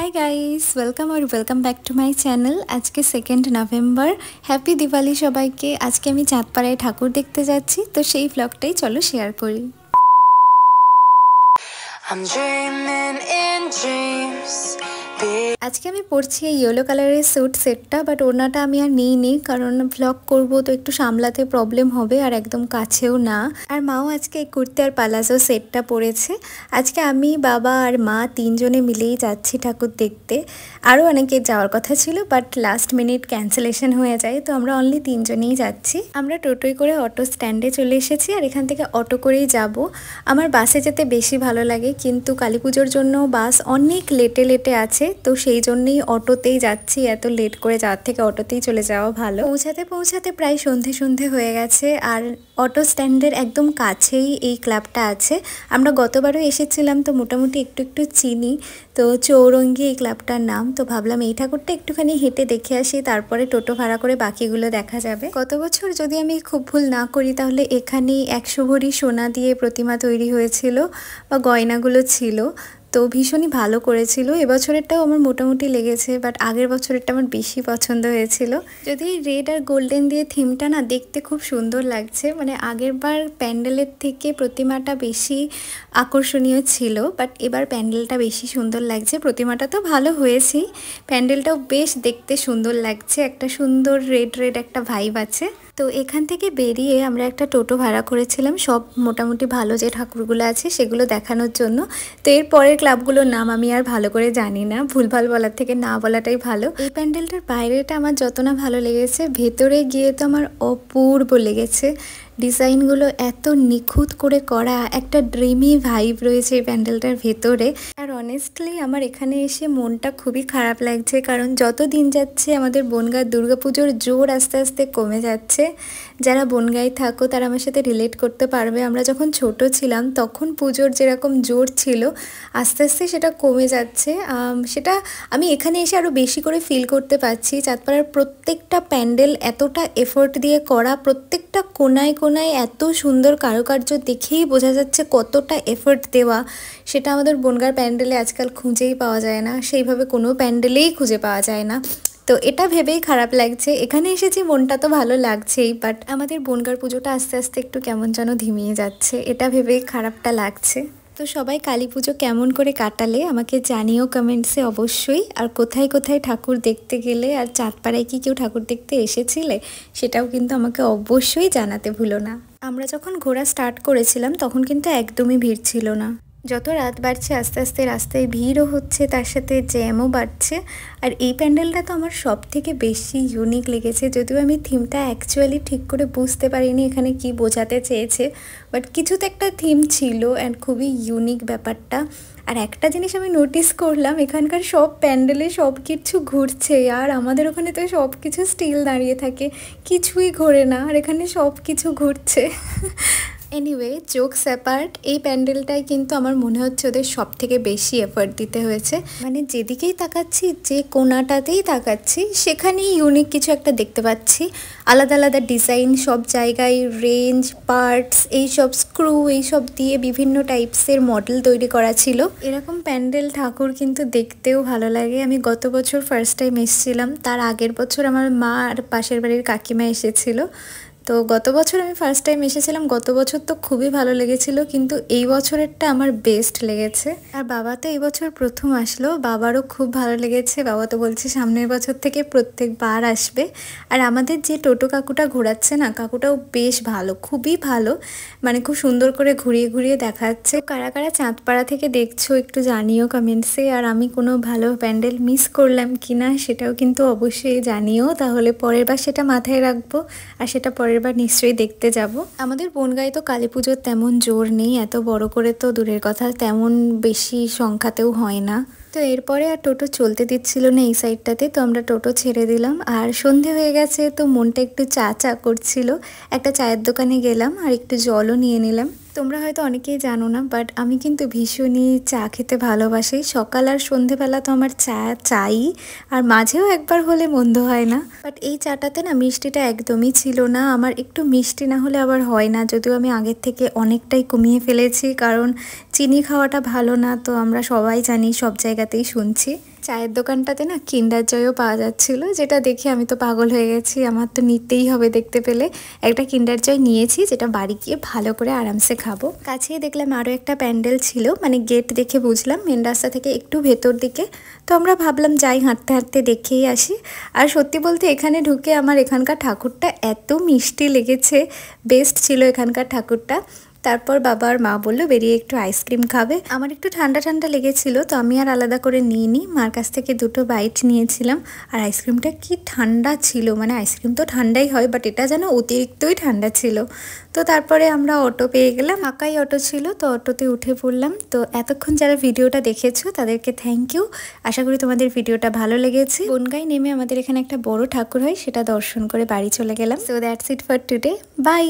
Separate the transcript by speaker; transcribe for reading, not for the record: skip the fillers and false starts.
Speaker 1: हाय guys welcome और welcome back to my channel. आज के 2 नवेम्बर हैप्पी दिवाली सबाइके। आज के आमी चाँदपाড়ায় ठाकुर देखते जाচ্ছি, तो সেই ব্লগটাই চলো শেয়ার করি। আজকে আমি পরছি এই ইয়েলো কালারের স্যুট সেটটা, বাট ওড়নাটা আমি আর নিইনি কারণ ভ্লগ করব তো একটু সামলাতে প্রবলেম হবে আর একদম কাছেও না। আর মাও আজকে এই কুর্তি আর পালাজো সেটটা পরেছে। আজকে আমি বাবা আর মা তিনজনে মিলেই যাচ্ছি ঠাকুর দেখতে। আরও অনেকে যাওয়ার কথা ছিল বাট লাস্ট মিনিট ক্যান্সেলেশন হয়ে যায়, তো আমরা অনলি তিনজনেই যাচ্ছি। আমরা টোটোয় করে অটো স্ট্যান্ডে চলে এসেছি আর এখান থেকে অটো করেই যাব। আমার বাসে যেতে বেশি ভালো লাগে, কিন্তু কালী পুজোর জন্য বাস অনেক লেটে লেটে আছে, তো সেই জন্যই অটোতেই যাচ্ছি। এত লেট করে যাওয়ার থেকে অটোতেই চলে যাওয়া ভালো। পৌঁছাতে পৌঁছাতে প্রায় সন্ধে হয়ে গেছে আর অটো স্ট্যান্ডের একদম কাছেই এই ক্লাবটা আছে। আমরা গতবারও এসেছিলাম, তো মোটামুটি একটু চিনি। তো চৌরঙ্গি এই ক্লাবটার নাম। তো ভাবলাম এই ঠাকুরটা একটুখানি হেঁটে দেখে আসি, তারপরে টোটো ভাড়া করে বাকিগুলো দেখা যাবে। গত বছর যদি আমি খুব ভুল না করি তাহলে এখানেই 100 ভরি সোনা দিয়ে প্রতিমা তৈরি হয়েছিল বা গয়নাগুলো ছিল, তো ভীষণই ভালো করেছিল। এবছরেরটাও আমার মোটামুটি লেগেছে, বাট আগের বছরেরটা আমার বেশি পছন্দ হয়েছিল। যদি রেড আর গোল্ডেন দিয়ে থিমটা না দেখতে খুব সুন্দর লাগছে, মানে আগের বার প্যান্ডেলের থেকে প্রতিমাটা বেশি আকর্ষণীয় ছিল, বাট এবার প্যান্ডেলটা বেশি সুন্দর লাগছে। প্রতিমাটা তো ভালো হয়েছেই, প্যান্ডেলটাও বেশ দেখতে সুন্দর লাগছে। একটা সুন্দর রেড একটা ভাইব আছে। তো এখান থেকে বেরিয়ে আমরা একটা টোটো ভাড়া করেছিলাম সব মোটামুটি ভালো যে ঠাকুরগুলো আছে সেগুলো দেখানোর জন্য। তো এর পরের ক্লাবগুলোর নাম আমি আর ভালো করে জানি না, ভুলভাল বলার থেকে না বলাটাই ভালো। এই প্যান্ডেলটার বাইরেটা আমার যত না ভালো লেগেছে, ভেতরে গিয়ে তো আমার অপূর্ব লেগেছে। ডিজাইনগুলো এত নিখুঁত করে করা, একটা ড্রিমি ভাইব রয়েছে এই প্যান্ডেলটার ভেতরে। আর অনেস্টলি আমার এখানে এসে মনটা খুবই খারাপ লাগছে, কারণ যত দিন যাচ্ছে আমাদের বনগাঁর দুর্গাপুজোর জোর আস্তে আস্তে কমে যাচ্ছে। যারা বনগাঁয় থাকো তারা আমার সাথে রিলেট করতে পারবে। আমরা যখন ছোট ছিলাম তখন পুজোর যেরকম জোর ছিল, আস্তে আস্তে সেটা কমে যাচ্ছে। সেটা আমি এখানে এসে আরও বেশি করে ফিল করতে পারছি। চাঁদপাড়ার প্রত্যেকটা প্যান্ডেল এতটা এফোর্ট দিয়ে করা, প্রত্যেকটা কোনায় কোনায় এত সুন্দর কারুকার্য দেখেই বোঝা যাচ্ছে কতটা এফোর্ট দেওয়া। সেটা আমাদের বনগাঁর প্যান্ডেলে আজকাল খুঁজেই পাওয়া যায় না, সেইভাবে কোনো প্যান্ডেলেই খুঁজে পাওয়া যায় না। তো এটা ভেবেই খারাপ লাগছে। এখানে এসেছি মনটা তো ভালো লাগছেই, বাট আমাদের বনগাঁর পুজোটা আস্তে আস্তে একটু কেমন যেন ধিমিয়ে যাচ্ছে, এটা ভেবেই খারাপটা লাগছে। তো সবাই কালী পুজো কেমন করে কাটালে আমাকে জানিও কমেন্টসে অবশ্যই। আর কোথায় কোথায় ঠাকুর দেখতে গেলে, আর চাঁদপাড়ায় কি কেউ ঠাকুর দেখতে এসেছিলে সেটাও কিন্তু আমাকে অবশ্যই জানাতে ভুলো না। আমরা যখন ঘোরা স্টার্ট করেছিলাম তখন কিন্তু একদমই ভিড় ছিল না। যত রাত বাড়ছে আস্তে আস্তে রাস্তায় ভিড়ও হচ্ছে, তার সাথে জ্যামও বাড়ছে। আর এই প্যান্ডেলটা তো আমার সব থেকে বেশি ইউনিক লেগেছে, যদিও আমি থিমটা অ্যাকচুয়ালি ঠিক করে বুঝতে পারিনি এখানে কি বোঝাতে চেয়েছে, বাট কিছু তো একটা থিম ছিল অ্যান্ড খুবই ইউনিক ব্যাপারটা। আর একটা জিনিস আমি নোটিস করলাম, এখানকার সব প্যান্ডেলে সব কিছু ঘুরছে, আর আমাদের ওখানে তো সব কিছু স্টিল দাঁড়িয়ে থাকে, কিছুই ঘোরে না, আর এখানে সব কিছু ঘুরছে। এনিওয়ে, জোকস অ্যাপার্ট, এই প্যান্ডেলটাই কিন্তু আমার মনে হচ্ছে ওদের সব থেকে বেশি এফর্ট দিতে হয়েছে। মানে যেদিকেই তাকাচ্ছি, যে কোনাটাতেই তাকাচ্ছি, সেখানেই ইউনিক কিছু একটা দেখতে পাচ্ছি। আলাদা আলাদা ডিজাইন সব জায়গায়, রেঞ্জ, পার্টস, এইসব স্ক্রু, এইসব দিয়ে বিভিন্ন টাইপসের মডেল তৈরি করা ছিল। এরকম প্যান্ডেল ঠাকুর কিন্তু দেখতেও ভালো লাগে। আমি গত বছর ফার্স্ট টাইম এসেছিলাম, তার আগের বছর আমার মা আর পাশের বাড়ির কাকিমা এসেছিল। তো গত বছর আমি ফার্স্ট টাইম এসেছিলাম, গত বছর তো খুবই ভালো লেগেছিল, কিন্তু এই বছরেরটা আমার বেস্ট লেগেছে। আর বাবা তো এই বছর প্রথম আসলো, বাবারও খুব ভালো লেগেছে। বাবা তো বলছে সামনের বছর থেকে প্রত্যেকবার আসবে। আর আমাদের যে টোটো কাকুটা ঘোরাচ্ছে না, কাকুটাও বেশ ভালো, খুবই ভালো, মানে খুব সুন্দর করে ঘুরিয়ে ঘুরিয়ে দেখাচ্ছে। কারা কারা চাঁদপাড়া থেকে দেখছো একটু জানিও কমেন্টসে। আর আমি কোনো ভালো প্যান্ডেল মিস করলাম কিনা সেটাও কিন্তু অবশ্যই জানিও, তাহলে পরের বার সেটা মাথায় রাখবো আর সেটা পরের বার নিশ্চয়ই দেখতে যাব। আমাদের বনগাঁয় তো কালী পুজোর তেমন জোর নেই, এত বড় করে তো দূরের কথা, তেমন বেশি সংখ্যাতেও হয় না। তো এরপরে আর টোটো চলতে দিচ্ছিল না এই সাইডটাতে, তো আমরা টোটো ছেড়ে দিলাম। আর সন্ধে হয়ে গেছে, তো মনটা একটু চা চা করছিল। একটা চায়ের দোকানে গেলাম আর একটু জলও নিয়ে নিলাম। তোমরা হয়তো অনেকেই জানো না, বাট আমি কিন্তু ভীষণই চা খেতে ভালোবাসি। সকাল আর সন্ধেবেলা তো আমার চা চাই, আর মাঝেও একবার হলে মন্দ হয় না। বাট এই চাটাতে না মিষ্টিটা একদমই ছিল না। আমার একটু মিষ্টি না হলে আবার হয় না, যদিও আমি আগের থেকে অনেকটাই কমিয়ে ফেলেছি, কারণ চিনি খাওয়াটা ভালো না, তো আমরা সবাই জানি, সব জায়গাতেই শুনছি। চায়ের দোকানটাতে না কিন্ডার জয়ও পাওয়া যাচ্ছিল, যেটা দেখে আমি তো পাগল হয়ে গেছি, আমার তো নিতেই হবে দেখতে পেলে। একটা কিন্ডার জয় নিয়েছি, যেটা বাড়ি গিয়ে ভালো করে আরামসে খাবো। কাছেই দেখলাম আরও একটা প্যান্ডেল ছিল, মানে গেট দেখে বুঝলাম মেন রাস্তা থেকে একটু ভেতর দিকে। তো আমরা ভাবলাম যাই হাঁটতে হাঁটতে দেখেই আসি। আর সত্যি বলতে এখানে ঢুকে আমার এখানকার ঠাকুরটা এত মিষ্টি লেগেছে, বেস্ট ছিল এখানকার ঠাকুরটা। তারপর বাবা আর মা বললো বেরিয়ে একটু আইসক্রিম খাবে। আমার একটু ঠান্ডা ঠান্ডা লেগেছিল, তো আমি আর আলাদা করে নিইনি, মার কাছ থেকে 2টো বাইট নিয়েছিলাম। আর আইসক্রিমটা কি ঠান্ডা ছিল, মানে আইসক্রিম তো ঠান্ডাই হয়, বাট এটা যেন অতিরিক্তই ঠান্ডা ছিল। তো তারপরে আমরা অটো পেয়ে গেলাম, ফাঁকাই অটো ছিল, তো অটোতে উঠে পড়লাম। তো এতক্ষণ যারা ভিডিওটা দেখেছো তাদেরকে থ্যাংক ইউ। আশা করি তোমাদের ভিডিওটা ভালো লেগেছে। বনগাঁই নেমে আমাদের এখানে একটা বড় ঠাকুর হয়, সেটা দর্শন করে বাড়ি চলে গেলাম। So that's it for today, by.